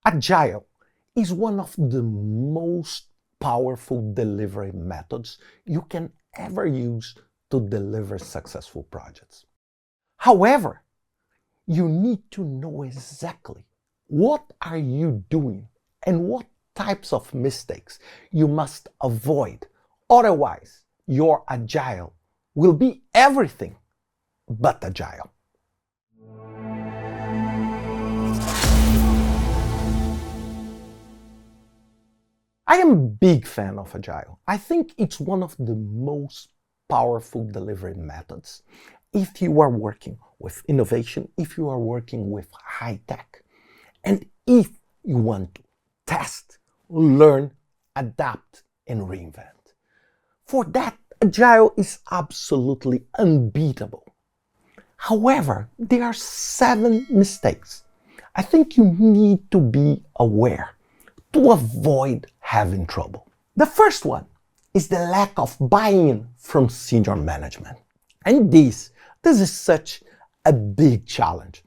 Agile is one of the most powerful delivery methods you can ever use to deliver successful projects. However, you need to know exactly what are you doing and what types of mistakes you must avoid. Otherwise, your agile will be everything but agile. I am a big fan of Agile. I think it's one of the most powerful delivery methods if you are working with innovation, if you are working with high tech, and if you want to test, learn, adapt, and reinvent. For that, Agile is absolutely unbeatable. However, there are 7 mistakes I think you need to be aware to avoid having trouble. The first one is the lack of buy-in from senior management. And this is such a big challenge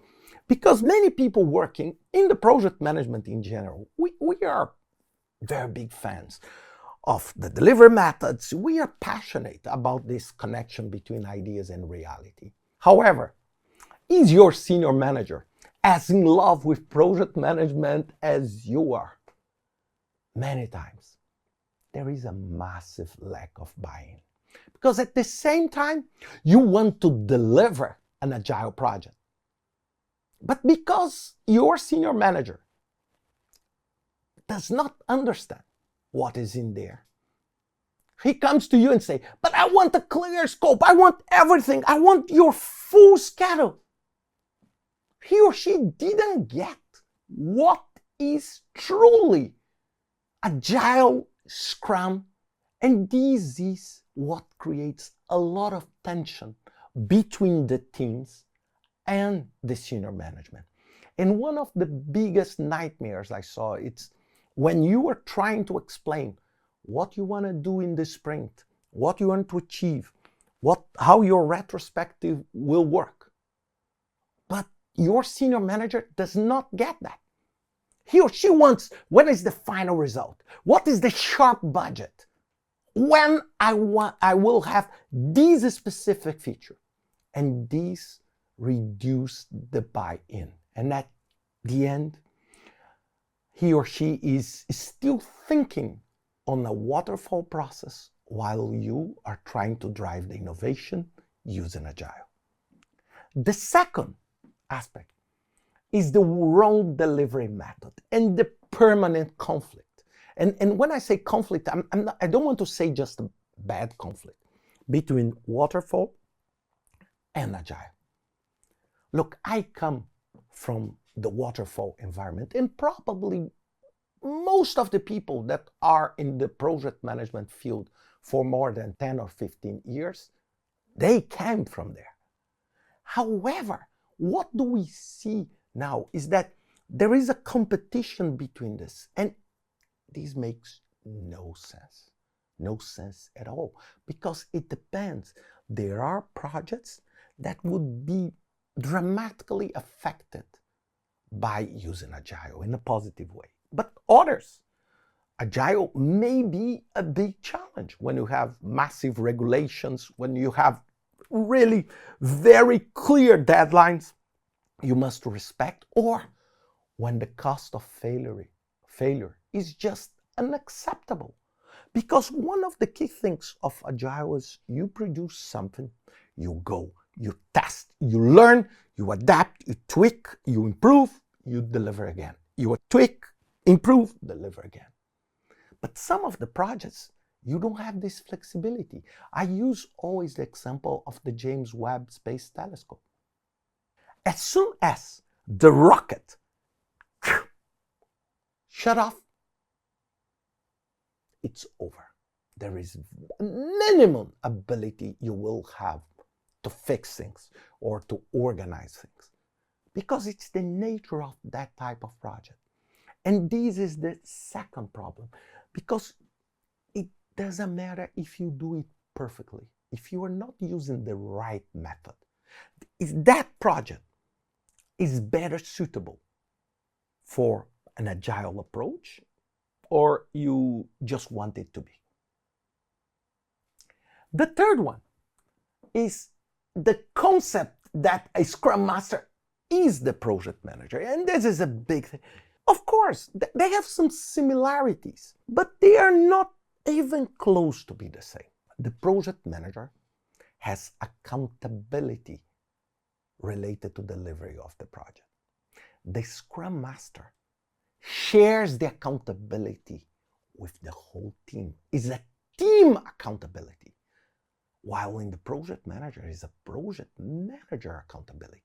because many people working in the project management in general, we are very big fans of the delivery methods. We are passionate about this connection between ideas and reality. However, is your senior manager as in love with project management as you are? Many times, there is a massive lack of buy-in. Because at the same time, you want to deliver an agile project. But because your senior manager does not understand what is in there, he comes to you and say, but I want a clear scope. I want everything. I want your full schedule. He or she didn't get what is truly agile Scrum, and this is what creates a lot of tension between the teams and the senior management. And one of the biggest nightmares I saw, it's when you are trying to explain what you want to do in the sprint, what you want to achieve, how your retrospective will work. But your senior manager does not get that. He or she wants, when is the final result? What is the sharp budget? When I will have this specific feature. And this reduce the buy-in. And at the end, he or she is still thinking on a waterfall process while you are trying to drive the innovation using Agile. The second aspect is the wrong delivery method and the permanent conflict. And when I say conflict, I don't want to say just a bad conflict between waterfall and agile. Look, I come from the waterfall environment, and probably most of the people that are in the project management field for more than 10 or 15 years, they came from there. However, what do we see now is that there is a competition between this, and this makes no sense at all, because it depends. There are projects that would be dramatically affected by using Agile in a positive way, but others, Agile may be a big challenge when you have massive regulations, when you have really very clear deadlines you must respect, or when the cost of failure is just unacceptable. Because one of the key things of Agile is you produce something, you go, you test, you learn, you adapt, you tweak, you improve, you deliver again. You tweak, improve, deliver again. But some of the projects, you don't have this flexibility. I use always the example of the James Webb Space Telescope. As soon as the rocket shut off, it's over. There is minimum ability you will have to fix things or to organize things, because it's the nature of that type of project. And this is the second problem, because it doesn't matter if you do it perfectly. If you are not using the right method, that project is better suitable for an agile approach, or you just want it to be. The third one is the concept that a Scrum Master is the project manager. And this is a big thing. Of course, they have some similarities, but they are not even close to be the same. The project manager has accountability related to delivery of the project. The Scrum Master shares the accountability with the whole team. It's a team accountability. While in the project manager is a project manager accountability.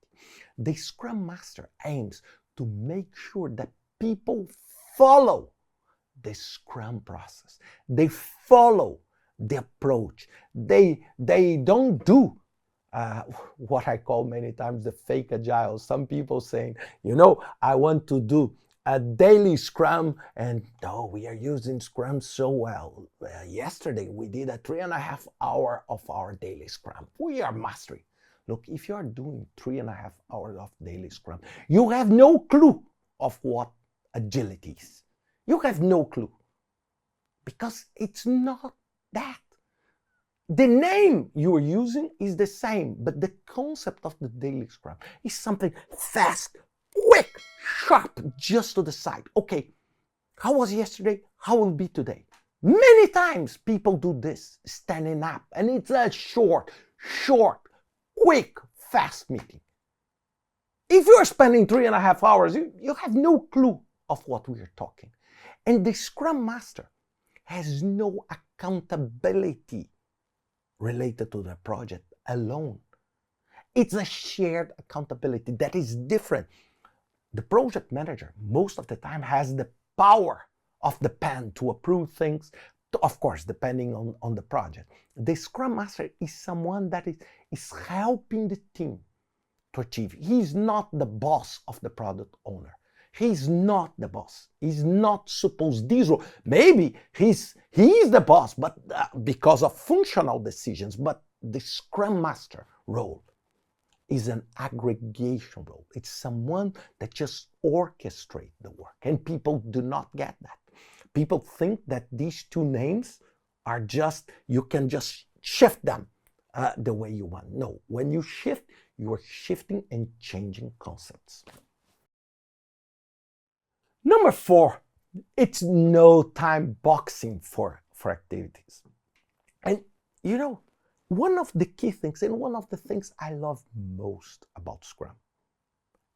The Scrum Master aims to make sure that people follow the Scrum process. They follow the approach. They don't do what I call many times the fake agile. Some people saying, I want to do a daily Scrum, and we are using Scrum so well. Yesterday we did a 3.5 hour of our daily Scrum. We are mastering. Look, if you are doing 3.5 hours of daily Scrum, you have no clue of what agility is. You have no clue, because it's not that. The name you are using is the same, but the concept of the daily Scrum is something fast, quick, sharp, just to the side. Okay, how was yesterday? How will it be today? Many times people do this, standing up, and it's a short, quick, fast meeting. If you're spending 3.5 hours, you have no clue of what we are talking. And the Scrum Master has no accountability related to the project alone. It's a shared accountability that is different. The project manager, most of the time, has the power of the pen to approve things, of course, depending on the project. The Scrum Master is someone that is helping the team to achieve. He's not the boss of the product owner. He's not the boss. He's not supposed this role. Maybe he is the boss, but because of functional decisions. But the Scrum Master role is an aggregation role. It's someone that just orchestrates the work. And people do not get that. People think that these two names are just, you can just shift them the way you want. No, when you shift, you are shifting and changing concepts. Number 4, it's no time boxing for activities. And one of the key things, and one of the things I love most about Scrum,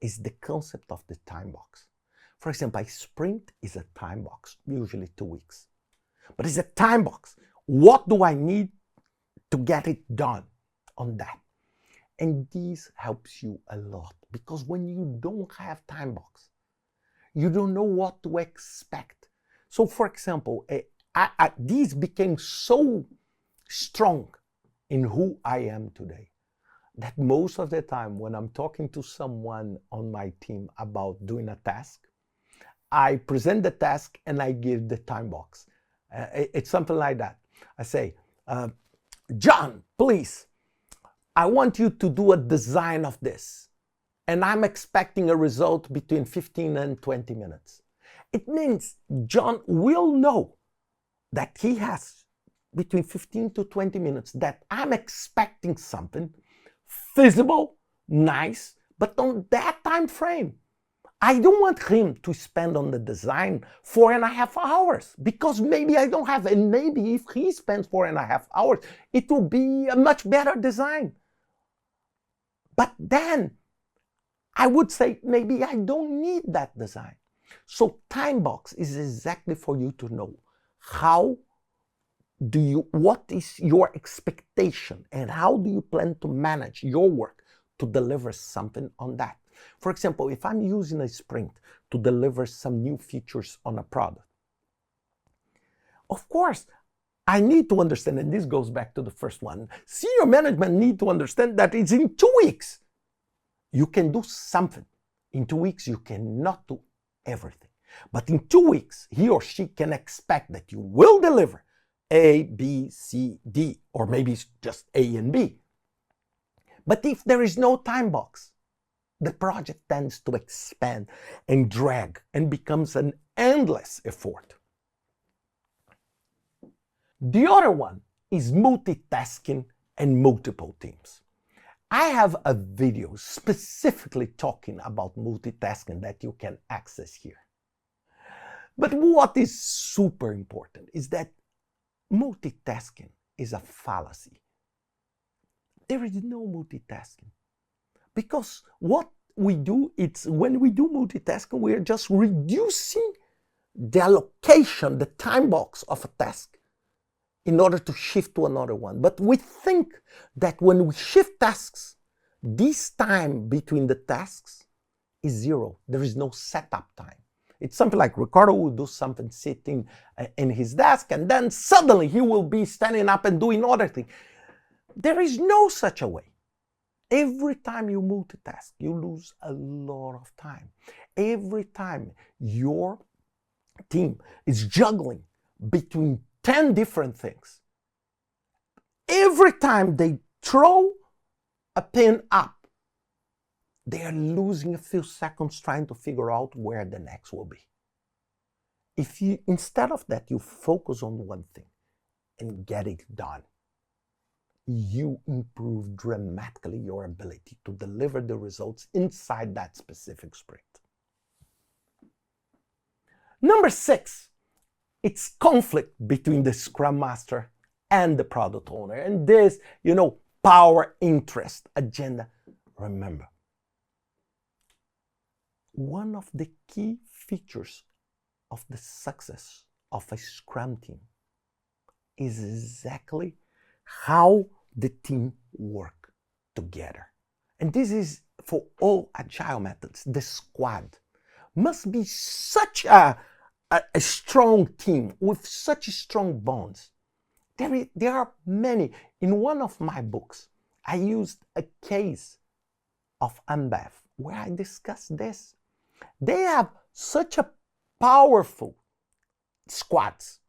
is the concept of the time box. For example, a sprint is a time box, usually 2 weeks. But it's a time box. What do I need to get it done on that? And this helps you a lot, because when you don't have time box, you don't know what to expect. So for example, this became so strong in who I am today, that most of the time when I'm talking to someone on my team about doing a task, I present the task and I give the time box. It's something like that. I say, John, please, I want you to do a design of this. And I'm expecting a result between 15 and 20 minutes. It means John will know that he has between 15 to 20 minutes, that I'm expecting something feasible, nice, but on that time frame. I don't want him to spend on the design 4.5 hours, because maybe I don't have, and maybe if he spends 4.5 hours, it will be a much better design. But then I would say maybe I don't need that design. So time box is exactly for you to know what is your expectation and how do you plan to manage your work to deliver something on that. For example, if I'm using a sprint to deliver some new features on a product, of course, I need to understand, and this goes back to the first one, senior management need to understand that it's in 2 weeks. You can do something. In 2 weeks, you cannot do everything. But in 2 weeks, he or she can expect that you will deliver A, B, C, D, or maybe it's just A and B. But if there is no time box, the project tends to expand and drag and becomes an endless effort. The other one is multitasking and multiple teams. I have a video specifically talking about multitasking that you can access here. But what is super important is that multitasking is a fallacy. There is no multitasking. Because what we do, it's when we do multitasking, we are just reducing the allocation, the time box of a task in order to shift to another one. But we think that when we shift tasks, this time between the tasks is zero. There is no setup time. It's something like Ricardo will do something sitting in his desk, and then suddenly he will be standing up and doing other things. There is no such a way. Every time you multitask, you lose a lot of time. Every time your team is juggling between 10 different things, every time they throw a pin up, they are losing a few seconds trying to figure out where the next will be. If you, instead of that, you focus on one thing and get it done, you improve dramatically your ability to deliver the results inside that specific sprint. Number 6, it's conflict between the Scrum Master and the product owner. And this, power, interest, agenda. Remember, one of the key features of the success of a Scrum team is exactly how the team work together. And this is for all agile methods. The squad must be such a strong team with such strong bonds. There are many. In one of my books, I used a case of Ambev where I discussed this. They have such a powerful squads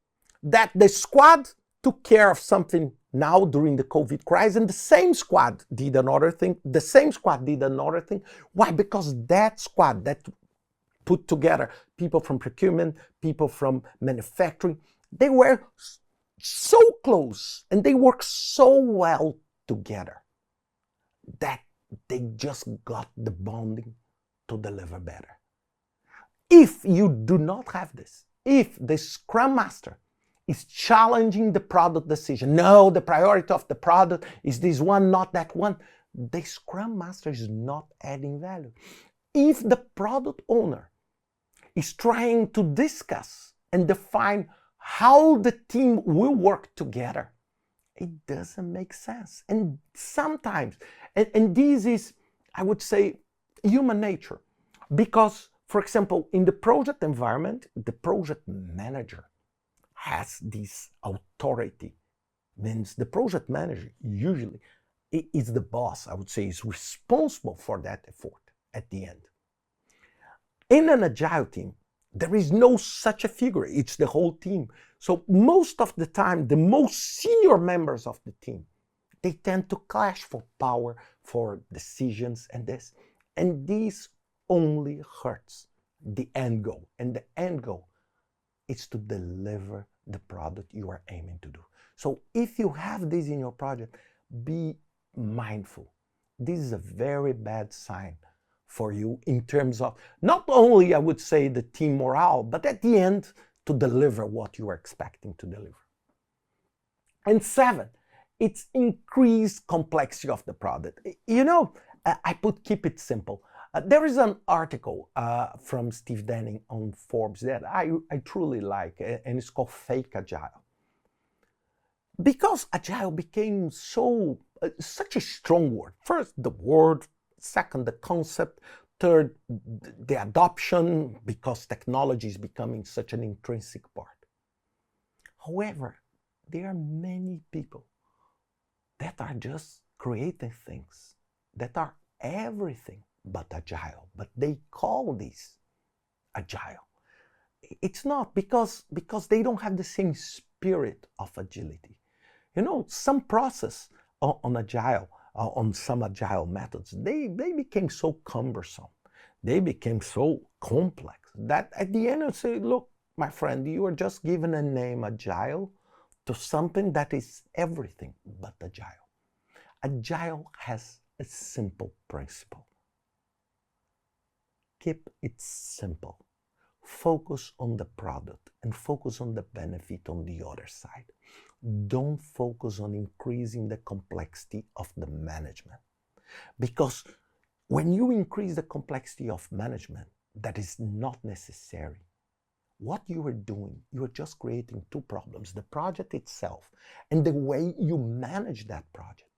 that the squad took care of something now during the COVID crisis, and the same squad did another thing. The same squad did another thing. Why? Because that squad that put together people from procurement, people from manufacturing, they were so close and they worked so well together that they just got the bonding to deliver better. If you do not have this, if the Scrum Master is challenging the product decision, no, the priority of the product is this one, not that one, the Scrum Master is not adding value. If the product owner is trying to discuss and define how the team will work together, it doesn't make sense. And sometimes, and this is, I would say, human nature. Because, for example, in the project environment, the project manager has this authority. Means the project manager usually is the boss, I would say, is responsible for that effort at the end. In an agile team, there is no such a figure. It's the whole team. So most of the time, the most senior members of the team, they tend to clash for power, for decisions and this. And this only hurts the end goal. And the end goal is to deliver the product you are aiming to do. So if you have this in your project, be mindful. This is a very bad sign for you in terms of not only, I would say, the team morale, but at the end, to deliver what you are expecting to deliver. And 7, it's increased complexity of the product. I keep it simple. There is an article from Steve Denning on Forbes that I truly like, and it's called Fake Agile. Because Agile became such a strong word. First, the word. Second, the concept. Third, the adoption, because technology is becoming such an intrinsic part. However, there are many people that are just creating things that are everything but agile, but they call this agile. It's not because they don't have the same spirit of agility. Some process on agile, on some agile methods, they became so cumbersome. They became so complex that at the end I say, look, my friend, you are just giving a name agile to something that is everything but agile. Agile has a simple principle. Keep it simple. Focus on the product and focus on the benefit on the other side. Don't focus on increasing the complexity of the management. Because when you increase the complexity of management, that is not necessary. What you are doing, you are just creating two problems, the project itself and the way you manage that project.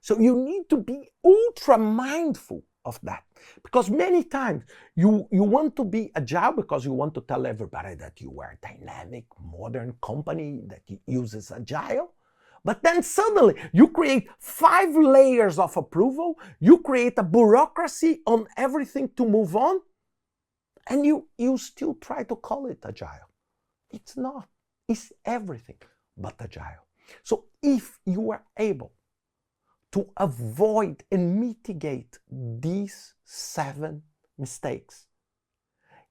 So you need to be ultra mindful of that, because many times you want to be agile because you want to tell everybody that you are a dynamic, modern company that uses agile. But then suddenly you create 5 layers of approval, you create a bureaucracy on everything to move on, and you still try to call it agile. It's not. It's everything but agile. So if you are able to avoid and mitigate these 7 mistakes,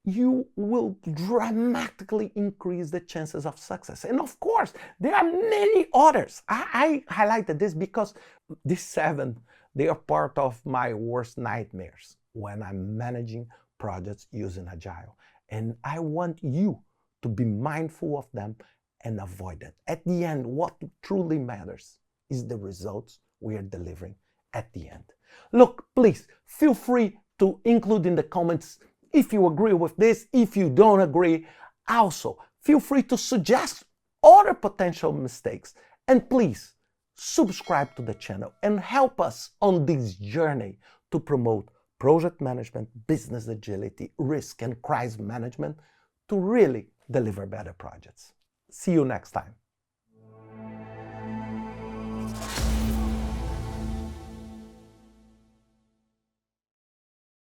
you will dramatically increase the chances of success. And of course, there are many others. I highlighted this because these 7, they are part of my worst nightmares when I'm managing projects using Agile. And I want you to be mindful of them and avoid it. At the end, what truly matters is the results we are delivering at the end. Look, please feel free to include in the comments if you agree with this, if you don't agree. Also, feel free to suggest other potential mistakes. And please subscribe to the channel and help us on this journey to promote project management, business agility, risk and crisis management to really deliver better projects. See you next time.